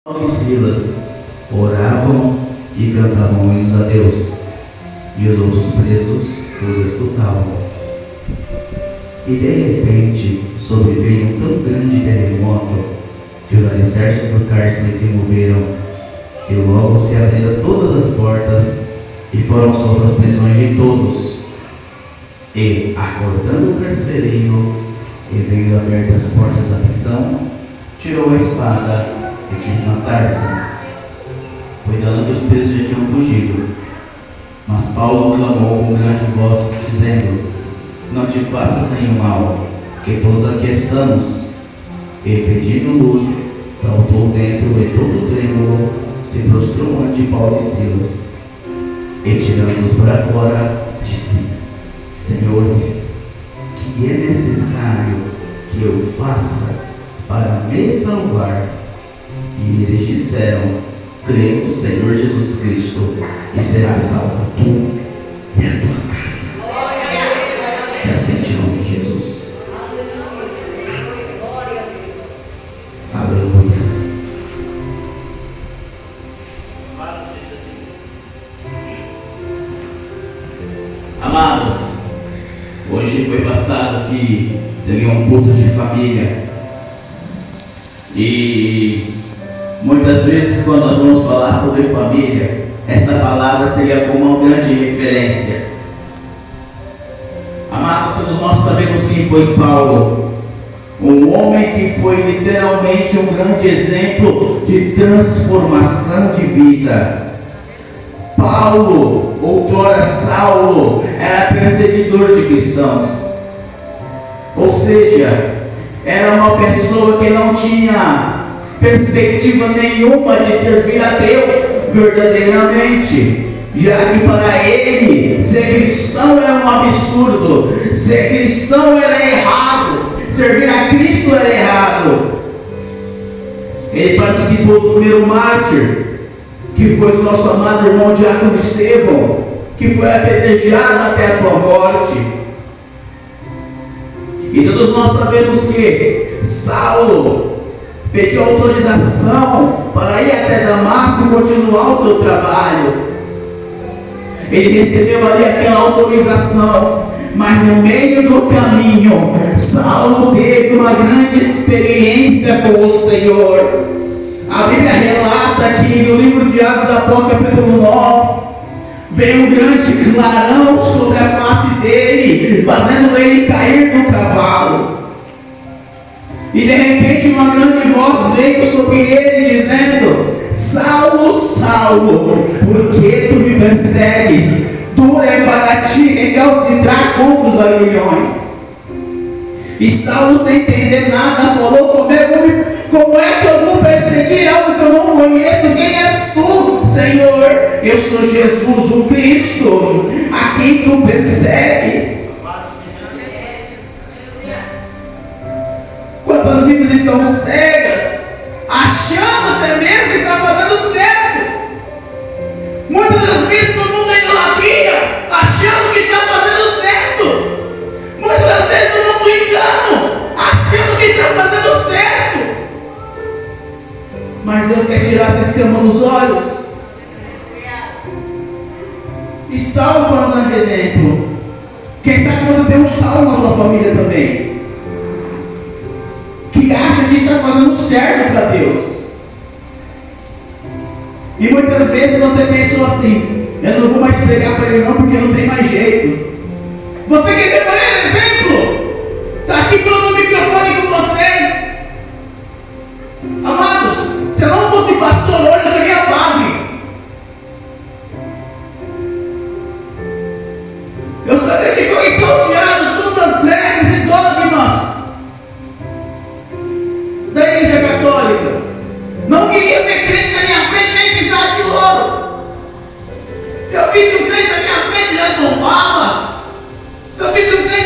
Paulo e Silas oravam e cantavam hinos a Deus, e os outros presos os escutavam. E de repente sobreveio um tão grande terremoto que os alicerces do cárcere se moveram, e logo se abriram todas as portas e foram soltas as prisões de todos. E, acordando o carcereiro e vendo abertas as portas da prisão, tirou a espada e quis matar-se, cuidando que os presos já tinham fugido. Mas Paulo clamou com grande voz, dizendo: não te faças nenhum mal, que todos aqui estamos. E, pedindo luz, saltou dentro e todo trêmulo se prostrou ante Paulo e Silas. E, tirando-os para fora, disse: senhores, que é necessário que eu faça para me salvar? E eles disseram: crê no Senhor Jesus Cristo e serás salvo tu e a tua casa. Que assim te nome de Jesus. Aleluias. Amados, hoje foi passado que seria um culto de família. E muitas vezes, quando nós vamos falar sobre família, essa palavra seria como uma grande referência. Amados, todos nós sabemos quem foi Paulo, um homem que foi literalmente um grande exemplo de transformação de vida. Paulo, outrora Saulo, era perseguidor de cristãos, ou seja, era uma pessoa que não tinha perspectiva nenhuma de servir a Deus verdadeiramente, já que para ele ser cristão era um absurdo, ser cristão era errado, servir a Cristo era errado. Ele participou do primeiro mártir, que foi o nosso amado irmão Diácono Estevão, que foi apedrejado até a tua morte. E todos nós sabemos que Saulo pediu autorização para ir até Damasco e continuar o seu trabalho. Ele recebeu ali aquela autorização, mas no meio do caminho, Saulo teve uma grande experiência com o Senhor. A Bíblia relata que no livro de Atos Apócrifo, capítulo 9, veio um grande clarão sobre a face dele, fazendo ele cair do cavalo. E de repente uma grande voz veio sobre ele, dizendo: Saulo, Saulo, por que tu me persegues? Dura é para ti recalcitrar contra os aguilhões. E Saulo, sem entender nada, falou: como é que eu vou perseguir algo que eu não conheço? Quem és tu, Senhor? Eu sou Jesus o Cristo, a quem tu persegues. Quantas vidas estão cegas, achando até mesmo que está fazendo certo? Muitas das vezes no mundo da idolatria, achando que está fazendo certo. Muitas das vezes no mundo do engano, achando que está fazendo certo. Mas Deus quer tirar essa escama dos olhos. E Saulo foi um grande exemplo. Quem sabe você tem um Saulo na sua família também, que acha que está fazendo certo para Deus. E muitas vezes você pensou assim: eu não vou mais pregar para ele não, porque não tem mais jeito. Você quer ver um exemplo? Está aqui falando no microfone com vocês. Amados, se eu não fosse pastor hoje, eu seria padre. Eu sabia que foi salteado todas as regras e dogmas da Igreja Católica. Não queria ver crente na minha frente nem pintar de ouro. Se eu visse um crente na minha frente, já zombava. Se eu visse um crente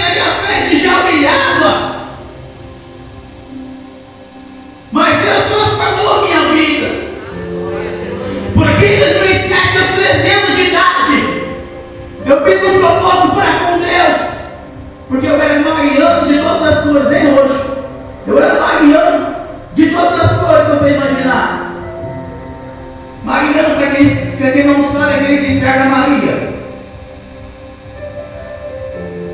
beneficiar da Maria.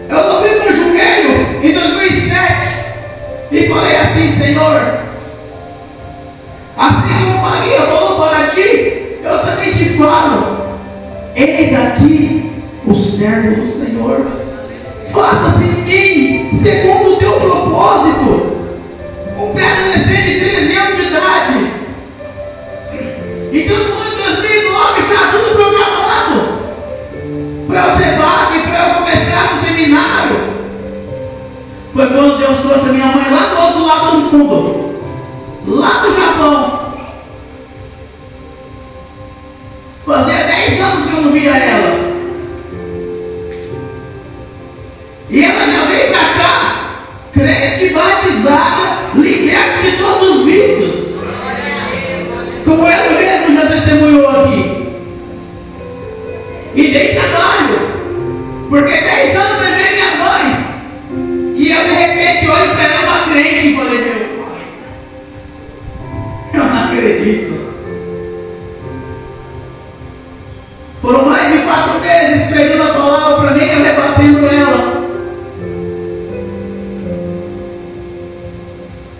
Eu dobrei meu joelho em 2007 e falei assim: Senhor, assim como Maria falou para ti, eu também te falo: eis aqui o servo do Senhor, faça-se em mim segundo o teu propósito. Um pré-adolescente de 13 anos de idade. Então, no ano de 2009, estava tudo programado para eu ser padre, para eu começar no seminário. Foi quando Deus trouxe a minha mãe lá do outro lado do mundo, lá do Japão. Fazia 10 anos que eu não via ela. E ela já veio para cá, crente, batizada, liberta de todos os vícios. Como ela mesmo já testemunhou aqui. E dei trabalho, porque 10 anos eu vi minha mãe, e eu de repente olho para ela, uma crente, e falei: meu pai, eu não acredito. Foram mais de 4 meses pregando a palavra para mim e rebatendo ela.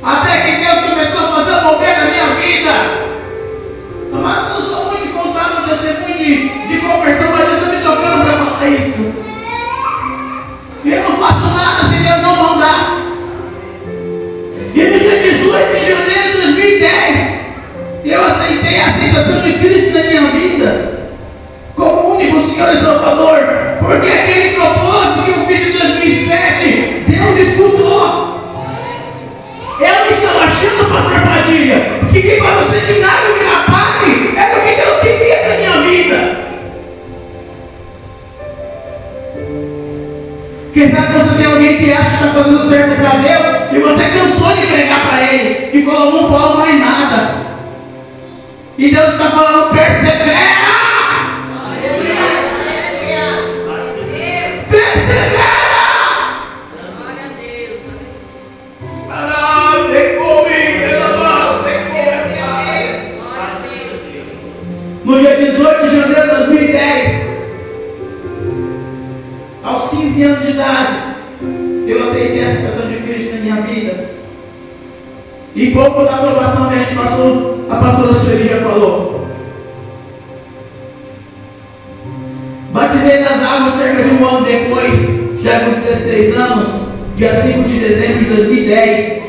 Até que Deus começou a fazer um mover na minha vida. Mas eu não sou muito de contar meu testemunho de conversão, mas Deus está me tocando para falar isso. Eu não faço nada se Deus não mandar. E no dia 18 de janeiro de 2010, eu aceitei a aceitação de Cristo na minha vida como único Senhor e Salvador, porque aquele propósito que eu fiz em 2007, Deus escutou. Eu estava achando, pastor Padilha, que ir para o seminário virar padre era o que Deus queria da minha vida. Quem sabe você tem alguém que acha que está fazendo certo para Deus e você cansou de pregar para Ele e falou: não falo mais nada. E Deus está falando: persevera! No dia 18 de janeiro de 2010, aos 15 anos de idade, eu aceitei a aceitação de Cristo na minha vida. E pouco da aprovação que a gente passou, a pastora Sueli já falou. Batizei nas águas cerca de um ano depois, já com 16 anos, dia 5 de dezembro de 2010.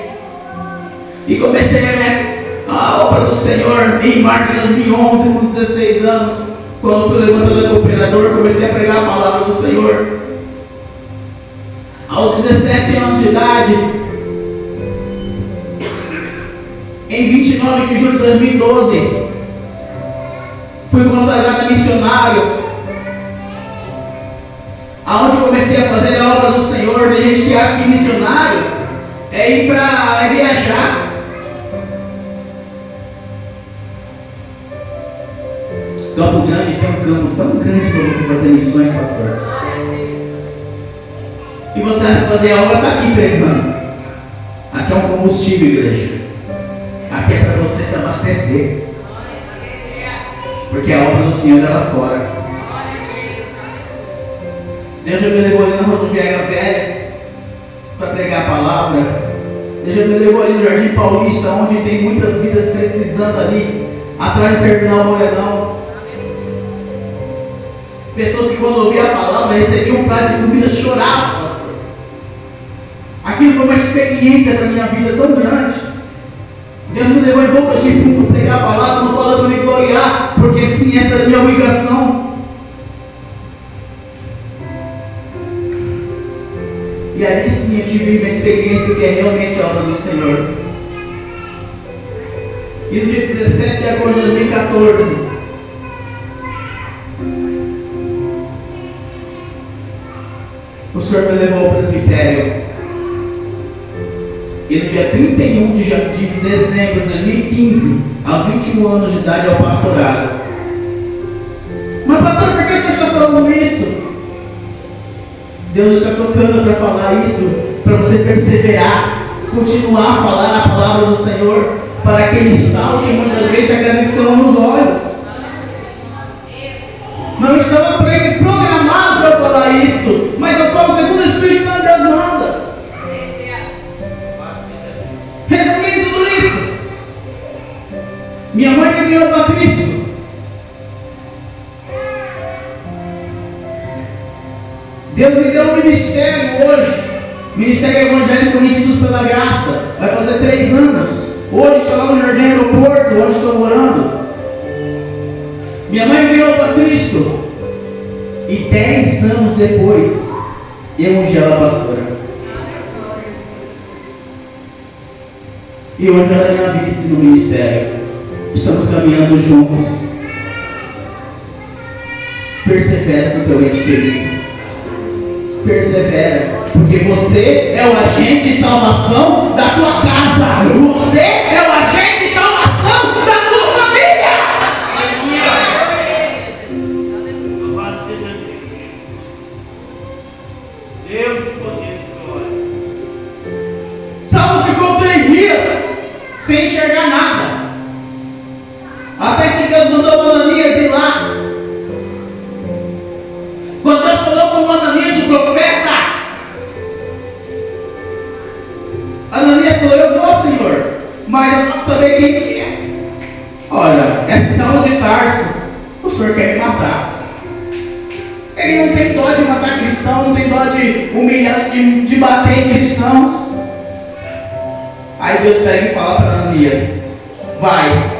E comecei a obra do Senhor em março de 2011, com 16 anos, quando fui levantado como cooperador, comecei a pregar a palavra do Senhor. Aos 17 anos de idade, em 29 de julho de 2012, fui consagrado a missionário, aonde comecei a fazer a obra do Senhor. Tem gente que acha que missionário é ir para viajar. Campo Grande tem um campo tão grande para você fazer missões, pastor. E você acha que fazer a obra está aqui pregando. Aqui é um combustível, igreja. Aqui é para você se abastecer. Porque a obra do Senhor é lá fora. Deus já me levou ali na rodoviária velha para pregar a palavra. Deus já me levou ali no Jardim Paulista, onde tem muitas vidas precisando ali, atrás do Terminal Morenão. Pessoas que quando ouviam a palavra recebiam um prato de comida, choravam, pastor. Aquilo foi uma experiência para a minha vida tão grande. Deus me levou em bocas de fundo pregar a palavra, não falo para me gloriar, porque sim, essa é a minha obrigação. E ali sim eu tive uma experiência do que é realmente a obra do Senhor. E no dia 17 de agosto de 2014, o Senhor me levou ao presbitério. E no dia 31 de dezembro de 2015, aos 21 anos de idade, ao pastorado. Mas pastor, por que o senhor está falando isso? Deus está tocando para falar isso, para você perseverar, continuar a falar a palavra do Senhor, para aquele sal que muitas vezes é que as estão nos olhos. Não estava programado para eu falar isso, mas eu falo segundo o Espírito Santo Deus manda. Resumindo tudo isso, minha mãe me ganhou para Cristo. Deus me deu um ministério hoje, Ministério Evangélico Rendidos pela Graça, vai fazer 3 anos. Hoje estou lá no Jardim Aeroporto, onde estou morando. Minha mãe me ganhou para Cristo. E 10 anos depois, eu ungi ela pastora. E hoje ela é minha vice no ministério. Estamos caminhando juntos. Persevera com o teu ente querido. Persevera, porque você é o agente de salvação da tua casa. Você é o agente de salvação da tua família. Louvado seja Deus. Deus de poder de glória. Saulo ficou 3 dias sem enxergar nada, até que Deus mandou Ananias ir lá. Quando Deus falou com Ananias, o profeta, Ananias falou: eu vou, Senhor, mas eu não saber quem que é. Olha, é Saulo de Tarso, o Senhor quer me matar. Ele não tem dó de matar cristão, não tem dó de humilhar, de bater em cristãos. Aí Deus pega e fala para Ananias: vai,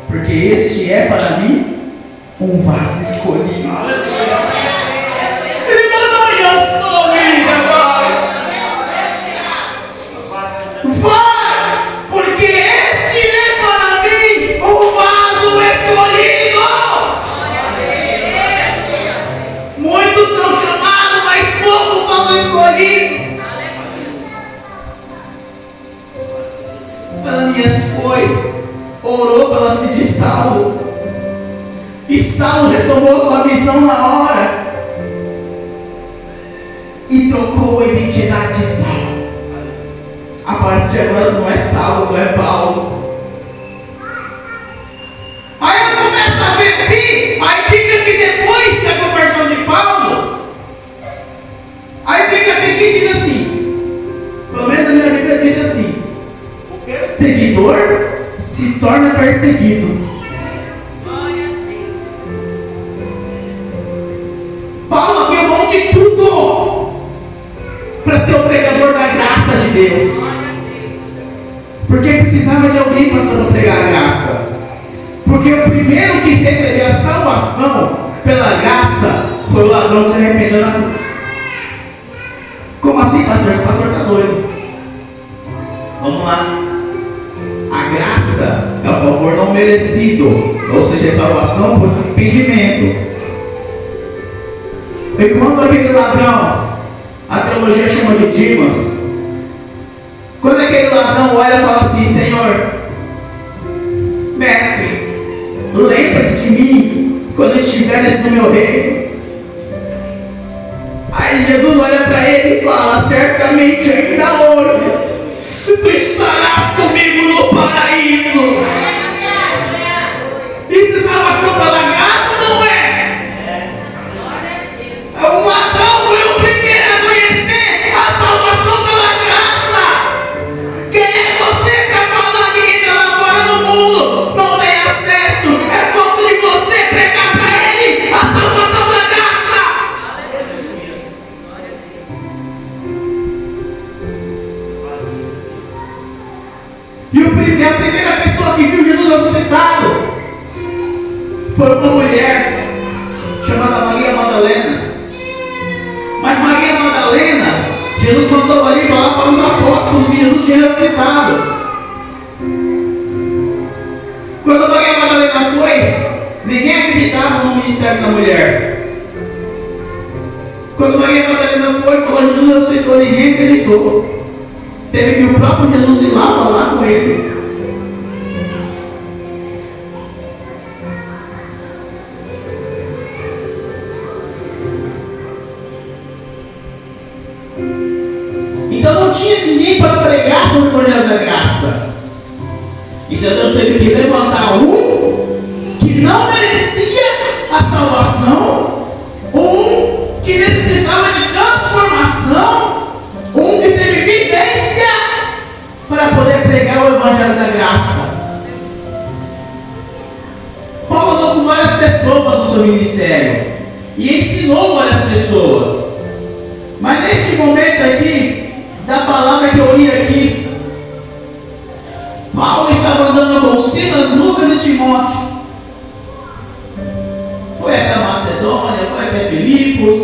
porque este é para mim um vaso escolhido. Ele mandou eu sou minha, vai, porque este é para mim um vaso escolhido. Muitos são chamados, mas poucos são escolhidos. Ananias foi, orou pela vida de Saulo, e Saulo retomou a visão na hora e trocou a identidade de Saulo. A partir de agora tu não é Saulo, tu é Paulo. Aí eu começo a ver aqui a epígrafe depois da conversão de Paulo. A epígrafe aqui diz assim, pelo menos a minha Bíblia diz assim: o perseguidor se torna perseguido. Paulo abriu mão de tudo para ser o pregador da graça de Deus, porque precisava de alguém para pregar a graça. Porque o primeiro que recebeu a salvação pela graça foi o ladrão que se arrependeu na cruz. Como assim, pastor? Esse pastor está doido. Vamos lá. A graça é o favor não merecido, ou seja, a salvação por arrependimento. E quando aquele ladrão, a teologia chama de Dimas, quando aquele ladrão olha e fala assim: Senhor, mestre, lembra-te de mim quando estiveres no meu reino. Aí Jesus olha para ele e fala: certamente ainda hoje se tu estarás comigo no paraíso. Isso é salvação pela graça ou não é? O ladrão foi o primeiro a conhecer a salvação pela graça. Quem é você para falar que quem está lá fora no mundo não tem acesso? É falta de você pregar para ele a salvação da graça. E a primeira pessoa que viu Jesus ressuscitado foi uma mulher chamada Maria Madalena. Mas Maria Madalena, Jesus mandou ali falar para os apóstolos que Jesus tinha ressuscitado. Quando Maria Madalena foi, ninguém acreditava no ministério da mulher. Quando Maria Madalena foi, falou: Jesus ressuscitou, ninguém acreditou. Teve que o próprio Jesus ir lá falar com eles. Então não tinha ninguém para pregar sobre o Evangelho da Graça. Então Deus teve que levantar um que não merecia a salvação salvação, um que necessitava de transformação, um que teve vivência para poder pregar o evangelho da graça. Paulo andou com várias pessoas no seu ministério e ensinou várias pessoas. Mas neste momento aqui, da palavra que eu li aqui, Paulo estava andando com Silas, Lucas e Timóteo. Foi até Macedônia, foi até Filipos,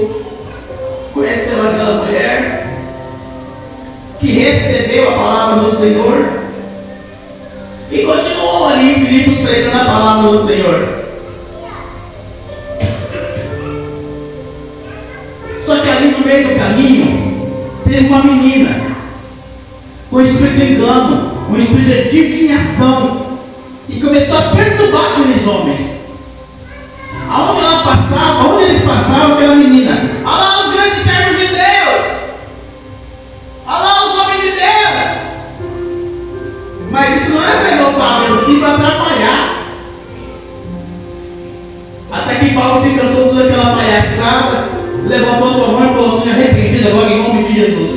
conheceu aquela mulher que recebeu a palavra do Senhor e continuou ali em Filipos pregando a palavra do Senhor. Só que ali no meio do caminho teve uma menina com espírito de engano, um espírito de adivinhação, e começou a perturbar aqueles homens. Aonde ela passava, onde eles passavam, aquela menina: olha lá os grandes servos de Deus, olha lá os homens de Deus. Mas isso não era para exaltar, era sim para atrapalhar. Até que Paulo se cansou de toda aquela palhaçada, levantou a tua mão e falou assim: arrependido agora em nome de Jesus.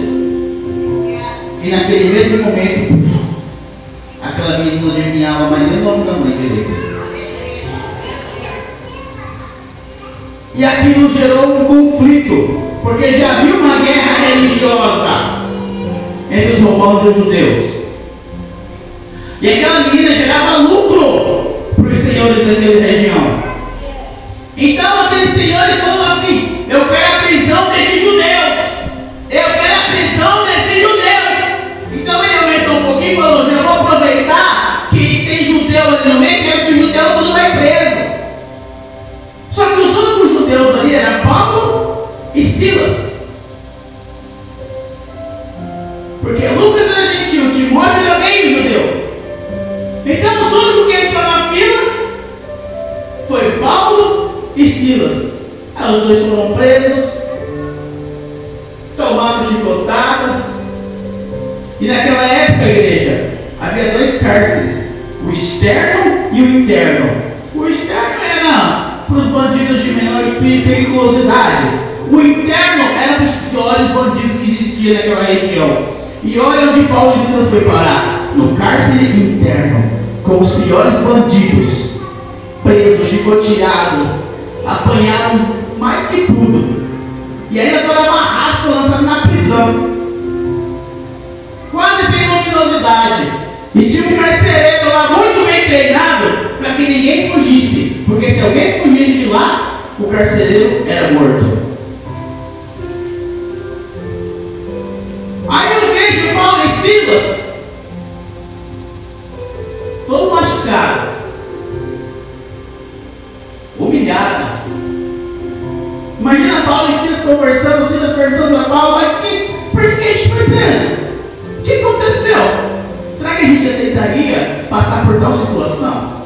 E naquele mesmo momento, aquela menina não adivinhava mais nem o nome da mãe direito. E aquilo gerou um conflito, porque já havia uma guerra religiosa entre os romanos e os judeus. E aquela menina gerava lucro para os senhores daquela região. Então aqueles senhores falaram assim: eu quero a prisão desses judeus, eu quero a prisão desses judeus. Então ele aumentou um pouquinho e falou: já vou aproveitar que tem judeu ali no meio, quero que o judeu tudo vai preso. Só que os únicos judeus ali eram Paulo e Silas, porque Lucas era gentil, Timóteo era meio judeu. Então os únicos que entrou na fila foi Paulo e Silas. Aí os dois foram presos, tomaram chicotadas. E naquela época, igreja, havia dois cárceres: o externo e o interno. O externo era para os bandidos de menor periculosidade, o interno era para os piores bandidos que existiam naquela região. E olha onde Paulo e Silas foi parar: no cárcere interno, com os piores bandidos, presos, chicoteados, apanharam mais que tudo, e ainda foram amarrados, foram lançados na prisão, quase sem luminosidade. E tinha um carcereiro lá muito bem treinado para que ninguém fugisse, porque se alguém fugisse de lá, o carcereiro era morto. Aí eu vejo Paulo e Silas todo machucado, humilhado. Imagina Paulo e Silas conversando, Silas perguntando a Paulo: por que a gente foi preso? O que aconteceu? Será que a gente aceitaria passar por tal situação?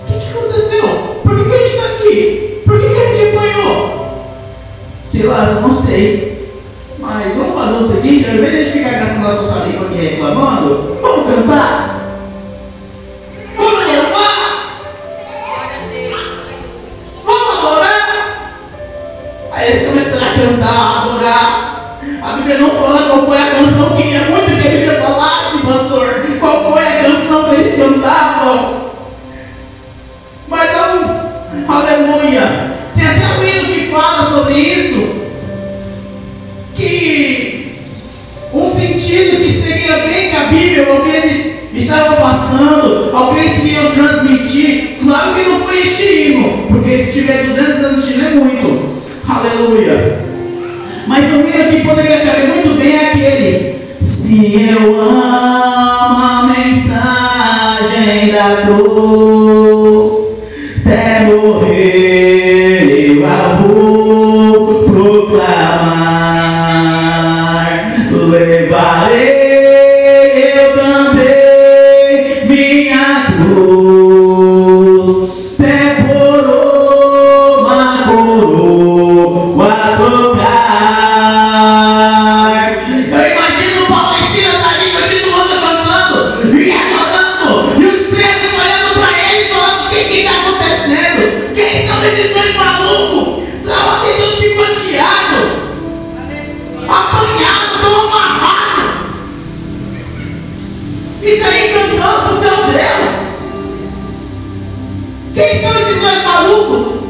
O que aconteceu? Por que a gente está aqui? Por que a gente apanhou? Silas, eu não sei, mas vamos fazer o seguinte: ao invés de a gente ficar gastando nossa saliva aqui reclamando, vamos cantar? Vamos louvar? Vamos adorar? Aí eles começaram a cantar, a adorar. A Bíblia não fala qual foi a canção, queria muito que a Bíblia falasse, pastor, qual foi a canção que eles cantavam. Mas aleluia, tem até um hino que fala sobre isso, que um sentido que seria bem cabível ao que eles estavam passando, ao que eles queriam transmitir. Claro que não foi este hino, porque se tiver 200 anos, este hino é muito, aleluia. Mas o hino que poderia caber muito bem é aquele: se eu amo a mensagem da cruz, até morrer eu a vou proclamar, levarei eu também minha cruz, até por uma coroa trocar. Eu imagino Paulo e Silas ali continuando cantando e adorando, e os presos olhando para eles, Quem são esses dois malucos?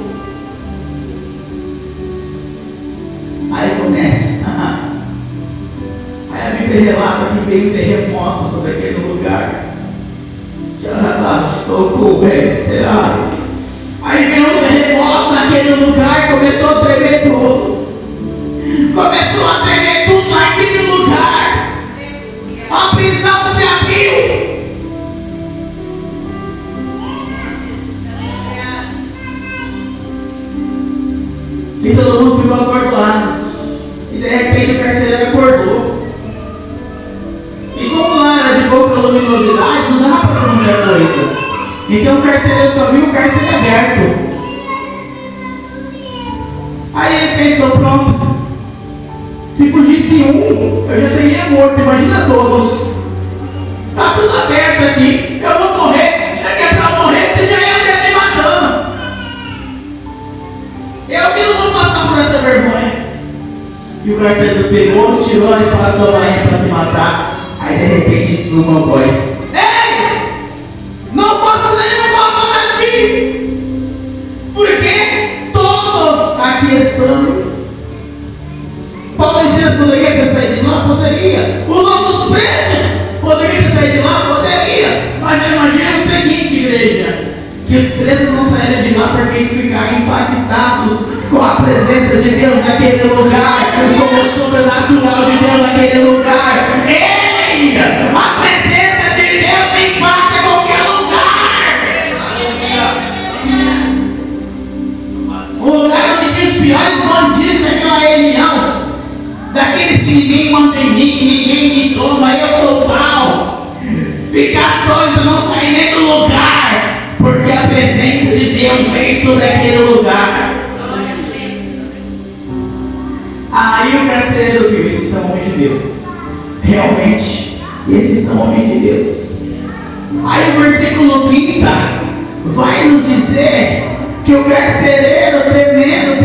Aí começa. Aí a Bíblia relata que veio um terremoto sobre aquele lugar. Estou coberto, será? Aí veio um terremoto naquele lugar, começou a tremer tudo. Começou a tremer tudo naquele lugar. A prisão se abriu. E todo mundo ficou acordoado. E de repente o carcereiro acordou. E como lá era de pouca luminosidade, não dava para ver muita coisa. Então o carcereiro só viu o cárcere aberto. Aí ele pensou, pronto. Se fugisse um, eu já seria morto. Imagina todos. Tá tudo aberto aqui. Eu vou morrer. Se daqui é pra morrer, você já ia me matando. Eu que não vou passar por essa vergonha. E o carcereiro pegou, tirou a espada de sua bainha para se matar. Aí de repente uma voz: ei! Não faça nenhum mal para ti! Porque todos aqui estamos. Paulo e Silas poderia ter saído de lá? Poderia. Os outros presos poderiam ter saído de lá? Poderia. Mas eu imagino o seguinte, igreja: que os presos não saíram de lá porque ficaram impactados com a presença de Deus naquele lugar, com o sobrenatural de Deus naquele lugar. Ei! A presença de Deus impacta qualquer lugar. O lugar onde tinha os piores bandidos daquela região, daqueles que ninguém manda em mim, ninguém me toma, eu sou pau. Ficar doido, não sair nem do lugar, porque a presença de Deus vem sobre aquele lugar. Aí o carcereiro viu: esses são homens de Deus. Realmente, esses são homens de Deus. Aí o versículo 30 vai nos dizer que o carcereiro, tremendo,